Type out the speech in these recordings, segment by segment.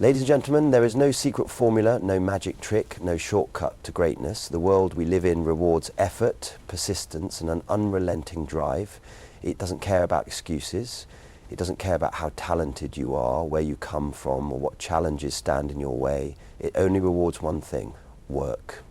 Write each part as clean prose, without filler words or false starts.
Ladies and gentlemen, there is no secret formula, no magic trick, no shortcut to greatness. The world we live in rewards effort, persistence, and an unrelenting drive. It doesn't care about excuses. It doesn't care about how talented you are, where you come from, or what challenges stand in your way. It only rewards one thing: work.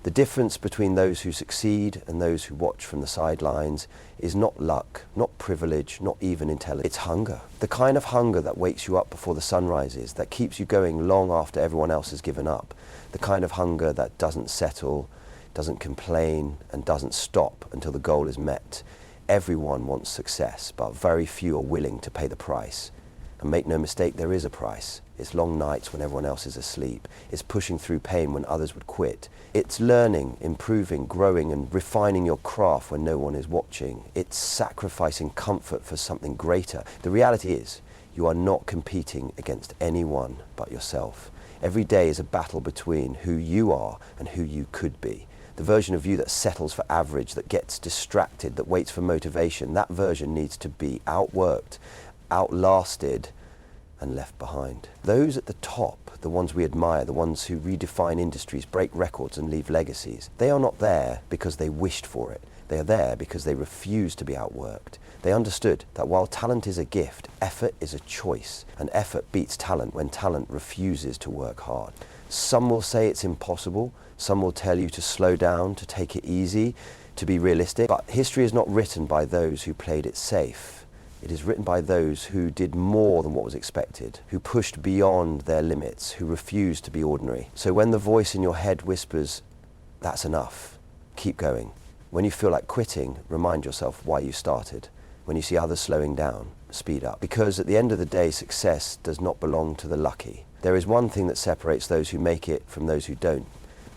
The difference between those who succeed and those who watch from the sidelines is not luck, not privilege, not even intelligence. It's hunger. The kind of hunger that wakes you up before the sun rises, that keeps you going long after everyone else has given up. The kind of hunger that doesn't settle, doesn't complain, and doesn't stop until the goal is met. Everyone wants success, but very few are willing to pay the price. And make no mistake, there is a price. It's long nights when everyone else is asleep. It's pushing through pain when others would quit. It's learning, improving, growing, and refining your craft when no one is watching. It's sacrificing comfort for something greater. The reality is, you are not competing against anyone but yourself. Every day is a battle between who you are and who you could be. The version of you that settles for average, that gets distracted, that waits for motivation, that version needs to be outworked, outlasted, and left behind. Those at the top, the ones we admire, the ones who redefine industries, break records, and leave legacies, they are not there because they wished for it. They are there because they refused to be outworked. They understood that while talent is a gift, effort is a choice, and effort beats talent when talent refuses to work hard. Some will say it's impossible, some will tell you to slow down, to take it easy, to be realistic, but history is not written by those who played it safe. It is written by those who did more than what was expected, who pushed beyond their limits, who refused to be ordinary. So when the voice in your head whispers, "That's enough," keep going. When you feel like quitting, remind yourself why you started. When you see others slowing down, speed up. Because at the end of the day, success does not belong to the lucky. There is one thing that separates those who make it from those who don't.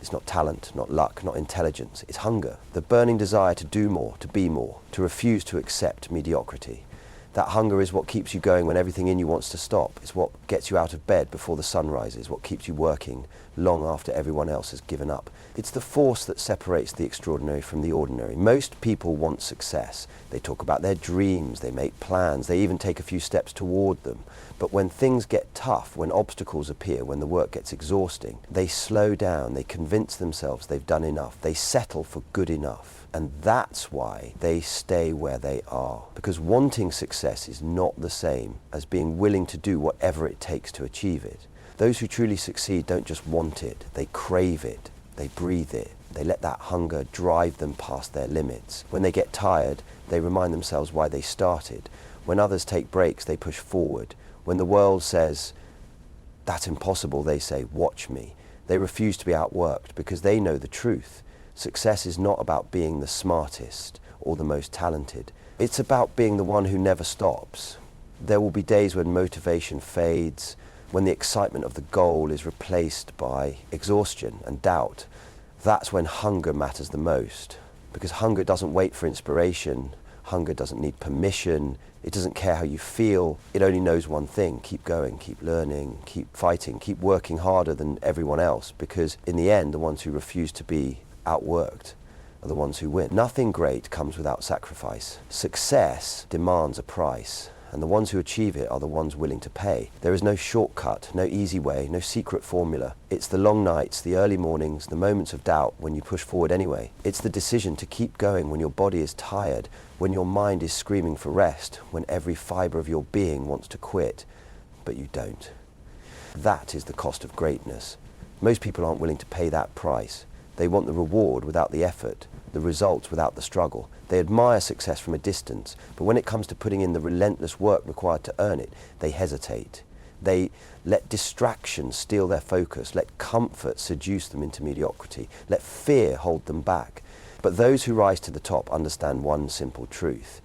It's not talent, not luck, not intelligence. It's hunger. The burning desire to do more, to be more, to refuse to accept mediocrity. That hunger is what keeps you going when everything in you wants to stop. It's what gets you out of bed before the sun rises, what keeps you working long after everyone else has given up. It's the force that separates the extraordinary from the ordinary. Most people want success. They talk about their dreams, they make plans, they even take a few steps toward them. But when things get tough, when obstacles appear, when the work gets exhausting, they slow down, they convince themselves they've done enough, they settle for good enough. And that's why they stay where they are. Because wanting success is not the same as being willing to do whatever it takes to achieve it. Those who truly succeed don't just want it, they crave it, they breathe it. They let that hunger drive them past their limits. When they get tired, they remind themselves why they started. When others take breaks, they push forward. When the world says, "That's impossible," they say, "Watch me." They refuse to be outworked because they know the truth. Success is not about being the smartest or the most talented. It's about being the one who never stops. There will be days when motivation fades, when the excitement of the goal is replaced by exhaustion and doubt. That's when hunger matters the most. Because hunger doesn't wait for inspiration. Hunger doesn't need permission. It doesn't care how you feel. It only knows one thing: keep going, keep learning, keep fighting, keep working harder than everyone else. Because in the end, the ones who refuse to be outworked are the ones who win. Nothing great comes without sacrifice. Success demands a price, and the ones who achieve it are the ones willing to pay. There is no shortcut, no easy way, no secret formula. It's the long nights, the early mornings, the moments of doubt when you push forward anyway. It's the decision to keep going when your body is tired, when your mind is screaming for rest, when every fiber of your being wants to quit, but you don't. That is the cost of greatness. Most people aren't willing to pay that price. They want the reward without the effort, the results without the struggle. They admire success from a distance, but when it comes to putting in the relentless work required to earn it, they hesitate. They let distraction steal their focus, let comfort seduce them into mediocrity, let fear hold them back. But those who rise to the top understand one simple truth.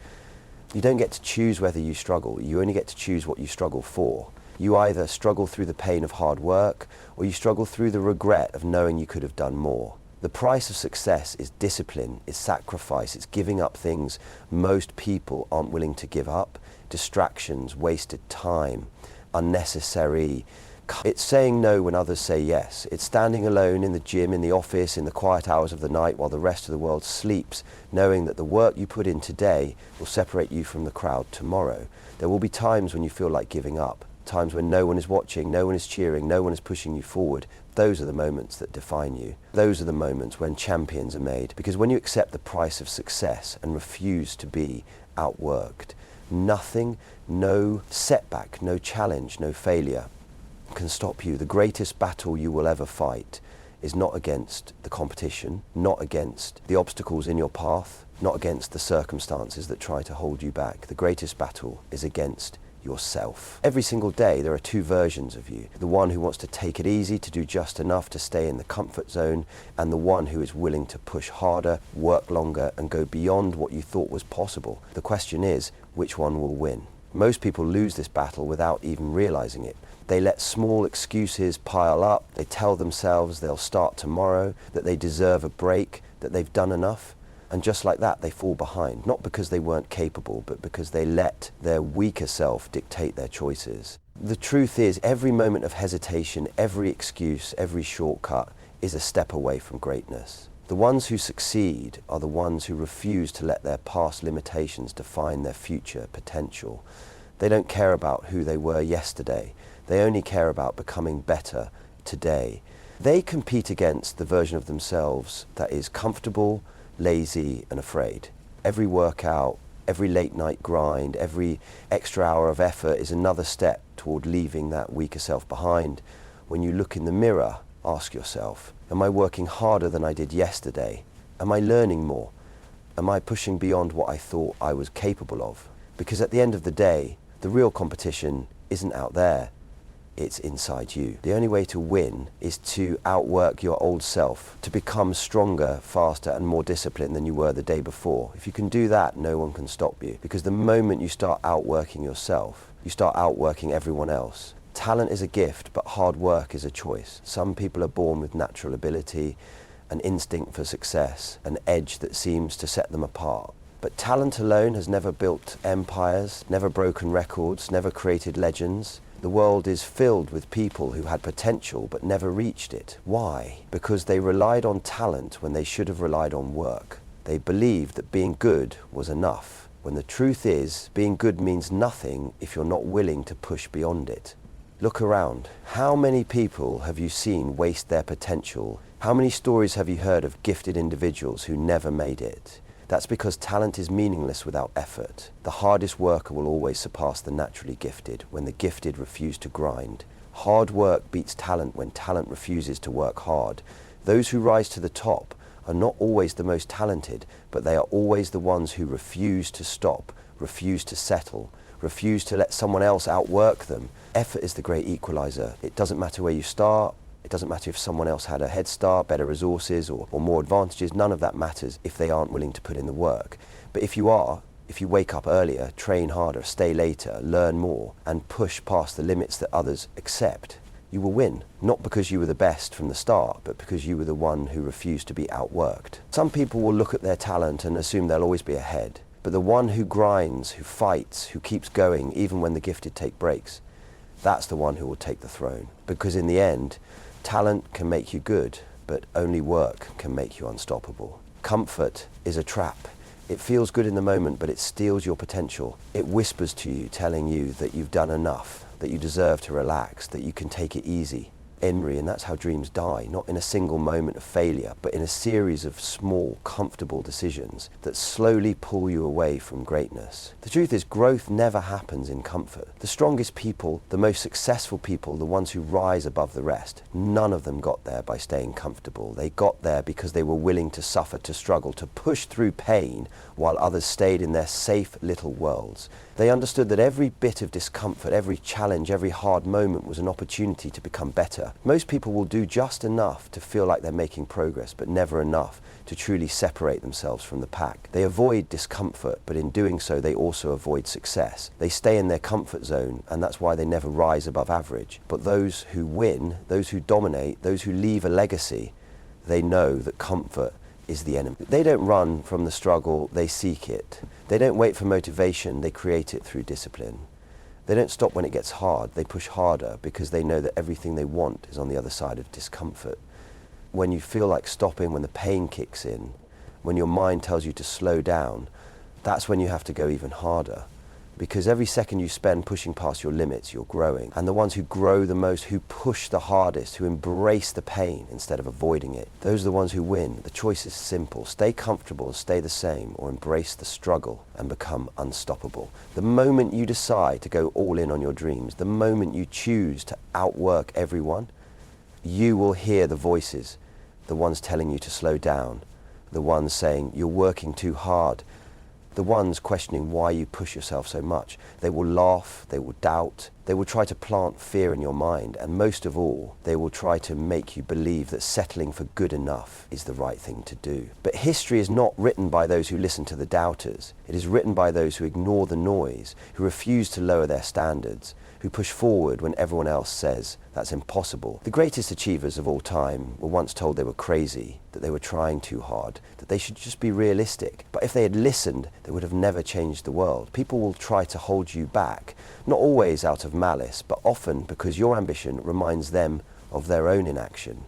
You don't get to choose whether you struggle, you only get to choose what you struggle for. You either struggle through the pain of hard work, or you struggle through the regret of knowing you could have done more. The price of success is discipline, is sacrifice, it's giving up things most people aren't willing to give up: distractions, wasted time, unnecessary. It's saying no when others say yes. It's standing alone in the gym, in the office, in the quiet hours of the night while the rest of the world sleeps, knowing that the work you put in today will separate you from the crowd tomorrow. There will be times when you feel like giving up, times when no one is watching, no one is cheering, no one is pushing you forward. Those are the moments that define you. Those are the moments when champions are made. Because when you accept the price of success and refuse to be outworked, nothing, no setback, no challenge, no failure can stop you. The greatest battle you will ever fight is not against the competition, not against the obstacles in your path, not against the circumstances that try to hold you back. The greatest battle is against yourself. Every single day there are two versions of you. The one who wants to take it easy, to do just enough to stay in the comfort zone, and the one who is willing to push harder, work longer, and go beyond what you thought was possible. The question is, which one will win? Most people lose this battle without even realizing it. They let small excuses pile up. They tell themselves they'll start tomorrow, that they deserve a break, that they've done enough. And just like that, they fall behind, not because they weren't capable, but because they let their weaker self dictate their choices. The truth is, every moment of hesitation, every excuse, every shortcut is a step away from greatness. The ones who succeed are the ones who refuse to let their past limitations define their future potential. They don't care about who they were yesterday. They only care about becoming better today. They compete against the version of themselves that is comfortable, lazy, and afraid. Every workout, every late night grind, every extra hour of effort is another step toward leaving that weaker self behind. When you look in the mirror, ask yourself, am I working harder than I did yesterday? Am I learning more? Am I pushing beyond what I thought I was capable of? Because at the end of the day, the real competition isn't out there, it's inside you. The only way to win is to outwork your old self, to become stronger, faster, and more disciplined than you were the day before. If you can do that, no one can stop you. Because the moment you start outworking yourself, you start outworking everyone else. Talent is a gift, but hard work is a choice. Some people are born with natural ability, an instinct for success, an edge that seems to set them apart. But talent alone has never built empires, never broken records, never created legends. The world is filled with people who had potential but never reached it. Why? Because they relied on talent when they should have relied on work. They believed that being good was enough, when the truth is, being good means nothing if you're not willing to push beyond it. Look around. How many people have you seen waste their potential? How many stories have you heard of gifted individuals who never made it? That's because talent is meaningless without effort. The hardest worker will always surpass the naturally gifted when the gifted refuse to grind. Hard work beats talent when talent refuses to work hard. Those who rise to the top are not always the most talented, but they are always the ones who refuse to stop, refuse to settle, refuse to let someone else outwork them. Effort is the great equalizer. It doesn't matter where you start. It doesn't matter if someone else had a head start, better resources, or more advantages. None of that matters if they aren't willing to put in the work. But if you are, if you wake up earlier, train harder, stay later, learn more, and push past the limits that others accept, you will win. Not because you were the best from the start, but because you were the one who refused to be outworked. Some people will look at their talent and assume they'll always be ahead. But the one who grinds, who fights, who keeps going, even when the gifted take breaks, that's the one who will take the throne. Because in the end, talent can make you good, but only work can make you unstoppable. Comfort is a trap. It feels good in the moment, but it steals your potential. It whispers to you, telling you that you've done enough, that you deserve to relax, that you can take it easy. And that's how dreams die, not in a single moment of failure, but in a series of small, comfortable decisions that slowly pull you away from greatness. The truth is, growth never happens in comfort. The strongest people, the most successful people, the ones who rise above the rest, none of them got there by staying comfortable. They got there because they were willing to suffer, to struggle, to push through pain, while others stayed in their safe little worlds. They understood that every bit of discomfort, every challenge, every hard moment was an opportunity to become better. Most people will do just enough to feel like they're making progress, but never enough to truly separate themselves from the pack. They avoid discomfort, but in doing so, they also avoid success. They stay in their comfort zone, and that's why they never rise above average. But those who win, those who dominate, those who leave a legacy, they know that comfort is the enemy. They don't run from the struggle, they seek it. They don't wait for motivation, they create it through discipline. They don't stop when it gets hard, they push harder because they know that everything they want is on the other side of discomfort. When you feel like stopping, when the pain kicks in, when your mind tells you to slow down, that's when you have to go even harder. Because every second you spend pushing past your limits, you're growing. And the ones who grow the most, who push the hardest, who embrace the pain instead of avoiding it, those are the ones who win. The choice is simple. Stay comfortable and stay the same, or embrace the struggle and become unstoppable. The moment you decide to go all in on your dreams, the moment you choose to outwork everyone, you will hear the voices, the ones telling you to slow down, the ones saying you're working too hard, the ones questioning why you push yourself so much. They will laugh, they will doubt, they will try to plant fear in your mind, and most of all, they will try to make you believe that settling for good enough is the right thing to do. But history is not written by those who listen to the doubters. It is written by those who ignore the noise, who refuse to lower their standards, who push forward when everyone else says that's impossible. The greatest achievers of all time were once told they were crazy, that they were trying too hard, that they should just be realistic. But if they had listened, they would have never changed the world. People will try to hold you back, not always out of malice, but often because your ambition reminds them of their own inaction.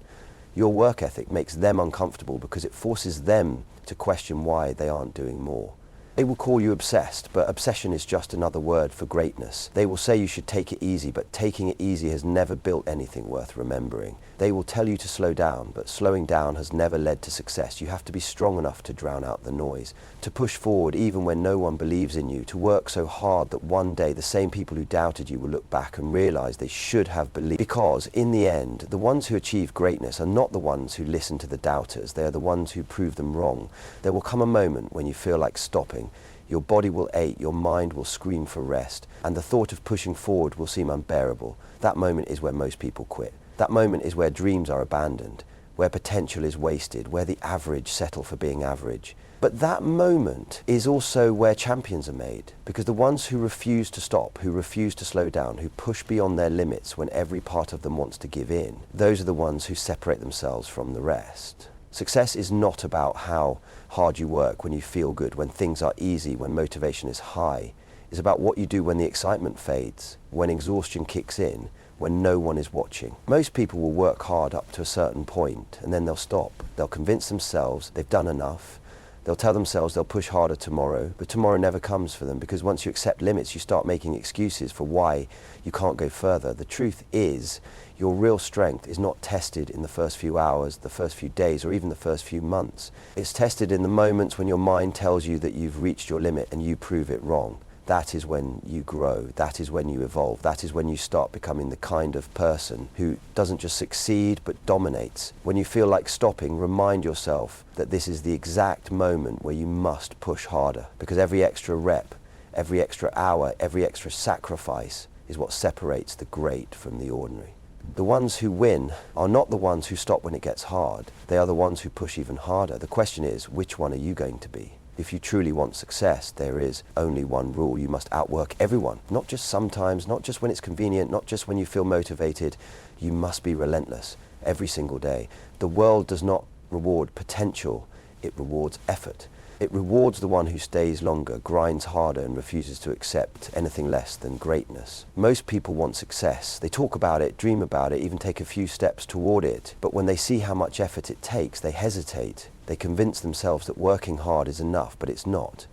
Your work ethic makes them uncomfortable because it forces them to question why they aren't doing more. They will call you obsessed, but obsession is just another word for greatness. They will say you should take it easy, but taking it easy has never built anything worth remembering. They will tell you to slow down, but slowing down has never led to success. You have to be strong enough to drown out the noise, to push forward even when no one believes in you, to work so hard that one day the same people who doubted you will look back and realize they should have believed. Because in the end, the ones who achieve greatness are not the ones who listen to the doubters. They are the ones who prove them wrong. There will come a moment when you feel like stopping. Your body will ache, your mind will scream for rest, and the thought of pushing forward will seem unbearable. That moment is where most people quit. That moment is where dreams are abandoned, where potential is wasted, where the average settle for being average. But that moment is also where champions are made, because the ones who refuse to stop, who refuse to slow down, who push beyond their limits when every part of them wants to give in, those are the ones who separate themselves from the rest. Success is not about how hard you work when you feel good, when things are easy, when motivation is high. It's about what you do when the excitement fades, when exhaustion kicks in, when no one is watching. Most people will work hard up to a certain point and then they'll stop. They'll convince themselves they've done enough. They'll tell themselves they'll push harder tomorrow, but tomorrow never comes for them, because once you accept limits, you start making excuses for why you can't go further. The truth is, your real strength is not tested in the first few hours, the first few days, or even the first few months. It's tested in the moments when your mind tells you that you've reached your limit and you prove it wrong. That is when you grow, that is when you evolve, that is when you start becoming the kind of person who doesn't just succeed but dominates. When you feel like stopping, remind yourself that this is the exact moment where you must push harder, because every extra rep, every extra hour, every extra sacrifice is what separates the great from the ordinary. The ones who win are not the ones who stop when it gets hard. They are the ones who push even harder. The question is, which one are you going to be? If you truly want success, there is only one rule. You must outwork everyone. Not just sometimes, not just when it's convenient, not just when you feel motivated. You must be relentless every single day. The world does not reward potential, it rewards effort. It rewards the one who stays longer, grinds harder, and refuses to accept anything less than greatness. Most people want success. They talk about it, dream about it, even take a few steps toward it. But when they see how much effort it takes, they hesitate. They convince themselves that working hard is enough, but it's not.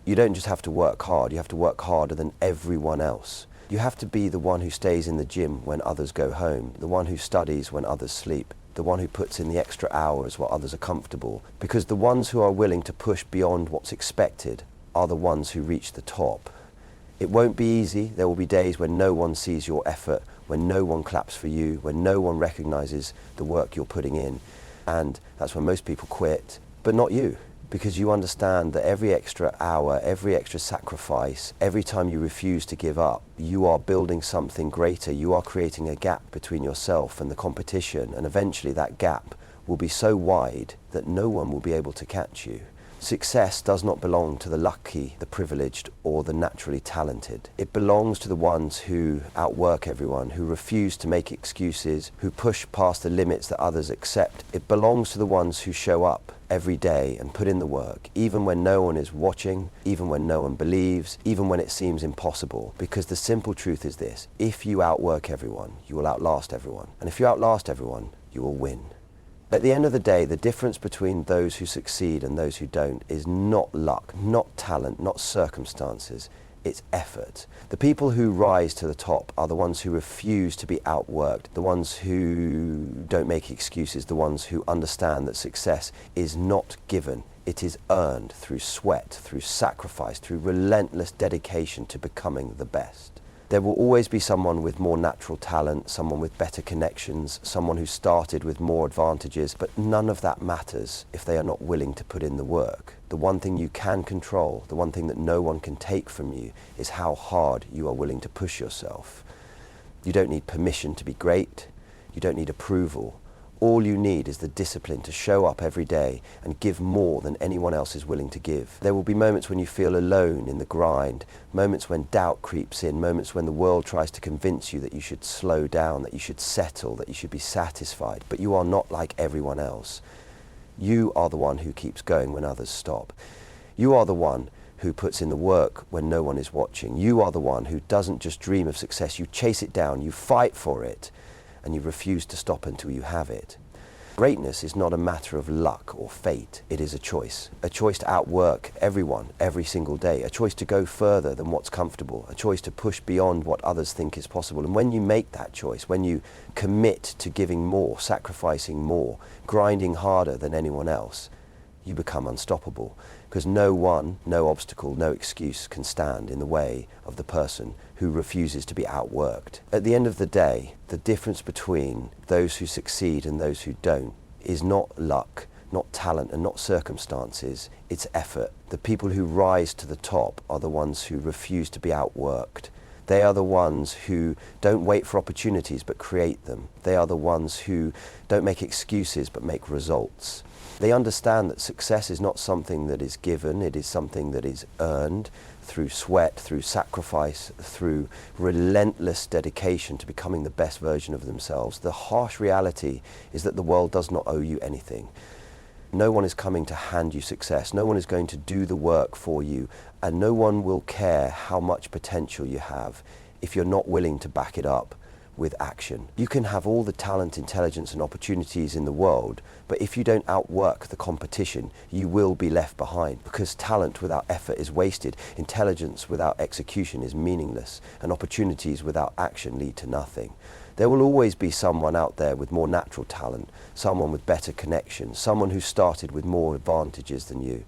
You don't just have to work hard, you have to work harder than everyone else. You have to be the one who stays in the gym when others go home, the one who studies when others sleep, the one who puts in the extra hours while others are comfortable. Because the ones who are willing to push beyond what's expected are the ones who reach the top. It won't be easy. There will be days when no one sees your effort, when no one claps for you, when no one recognizes the work you're putting in. And that's when most people quit, but not you. Because you understand that every extra hour, every extra sacrifice, every time you refuse to give up, you are building something greater. You are creating a gap between yourself and the competition, and eventually that gap will be so wide that no one will be able to catch you. Success does not belong to the lucky, the privileged, or the naturally talented. It belongs to the ones who outwork everyone, who refuse to make excuses, who push past the limits that others accept. It belongs to the ones who show up every day and put in the work, even when no one is watching, even when no one believes, even when it seems impossible. Because the simple truth is this: if you outwork everyone, you will outlast everyone. And if you outlast everyone, you will win. At the end of the day, the difference between those who succeed and those who don't is not luck, not talent, not circumstances. it's effort. The people who rise to the top are the ones who refuse to be outworked, the ones who don't make excuses, the ones who understand that success is not given. It is earned through sweat, through sacrifice, through relentless dedication to becoming the best. There will always be someone with more natural talent, someone with better connections, someone who started with more advantages, but none of that matters if they are not willing to put in the work. The one thing you can control, the one thing that no one can take from you, is how hard you are willing to push yourself. You don't need permission to be great. You don't need approval. All you need is the discipline to show up every day and give more than anyone else is willing to give. There will be moments when you feel alone in the grind, moments when doubt creeps in, moments when the world tries to convince you that you should slow down, that you should settle, that you should be satisfied. But you are not like everyone else. You are the one who keeps going when others stop. You are the one who puts in the work when no one is watching. You are the one who doesn't just dream of success, you chase it down, you fight for it, and you refuse to stop until you have it. Greatness is not a matter of luck or fate. It is a choice to outwork everyone every single day, a choice to go further than what's comfortable, a choice to push beyond what others think is possible. And when you make that choice, when you commit to giving more, sacrificing more, grinding harder than anyone else, you become unstoppable, because no one, no obstacle, no excuse can stand in the way of the person who refuses to be outworked. At the end of the day, the difference between those who succeed and those who don't is not luck, not talent, and not circumstances, it's effort. The people who rise to the top are the ones who refuse to be outworked. They are the ones who don't wait for opportunities but create them. They are the ones who don't make excuses but make results. They understand that success is not something that is given, it is something that is earned through sweat, through sacrifice, through relentless dedication to becoming the best version of themselves. The harsh reality is that the world does not owe you anything. No one is coming to hand you success, no one is going to do the work for you, and no one will care how much potential you have if you're not willing to back it up with action. You can have all the talent, intelligence and opportunities in the world, but if you don't outwork the competition, you will be left behind, because talent without effort is wasted, intelligence without execution is meaningless, and opportunities without action lead to nothing. There will always be someone out there with more natural talent, someone with better connections, someone who started with more advantages than you.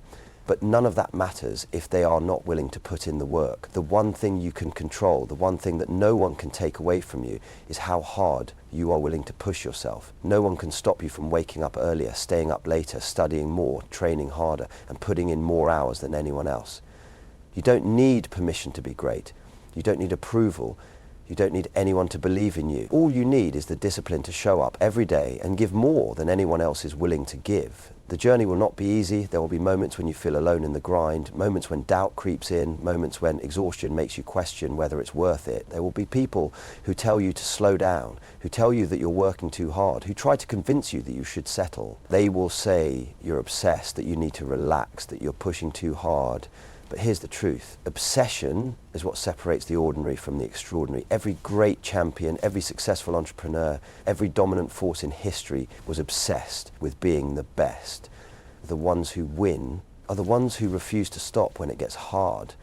But none of that matters if they are not willing to put in the work. The one thing you can control, the one thing that no one can take away from you, is how hard you are willing to push yourself. No one can stop you from waking up earlier, staying up later, studying more, training harder, and putting in more hours than anyone else. You don't need permission to be great. You don't need approval. You don't need anyone to believe in you. All you need is the discipline to show up every day and give more than anyone else is willing to give. The journey will not be easy. There will be moments when you feel alone in the grind, moments when doubt creeps in, moments when exhaustion makes you question whether it's worth it. There will be people who tell you to slow down, who tell you that you're working too hard, who try to convince you that you should settle. They will say you're obsessed, that you need to relax, that you're pushing too hard. But here's the truth. Obsession is what separates the ordinary from the extraordinary. Every great champion, every successful entrepreneur, every dominant force in history was obsessed with being the best. The ones who win are the ones who refuse to stop when it gets hard.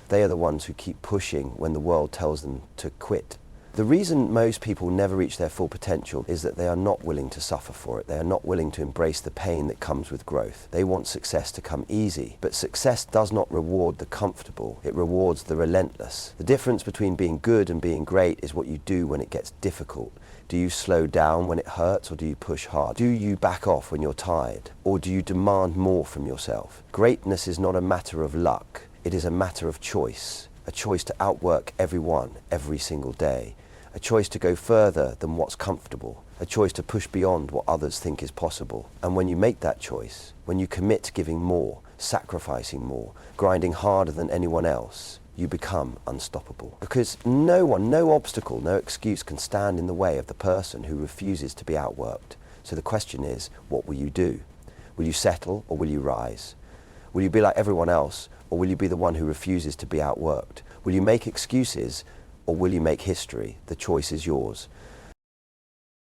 They are the ones who keep pushing when the world tells them to quit. The reason most people never reach their full potential is that they are not willing to suffer for it. They are not willing to embrace the pain that comes with growth. They want success to come easy, but success does not reward the comfortable. It rewards the relentless. The difference between being good and being great is what you do when it gets difficult. Do you slow down when it hurts, or do you push hard? Do you back off when you're tired, or do you demand more from yourself? Greatness is not a matter of luck. It is a matter of choice. A choice to outwork everyone every single day. A choice to go further than what's comfortable. A choice to push beyond what others think is possible. And when you make that choice, when you commit to giving more, sacrificing more, grinding harder than anyone else, you become unstoppable. Because no one, no obstacle, no excuse can stand in the way of the person who refuses to be outworked. So the question is, what will you do? Will you settle, or will you rise? Will you be like everyone else, or will you be the one who refuses to be outworked? Will you make excuses, or will you make history? The choice is yours.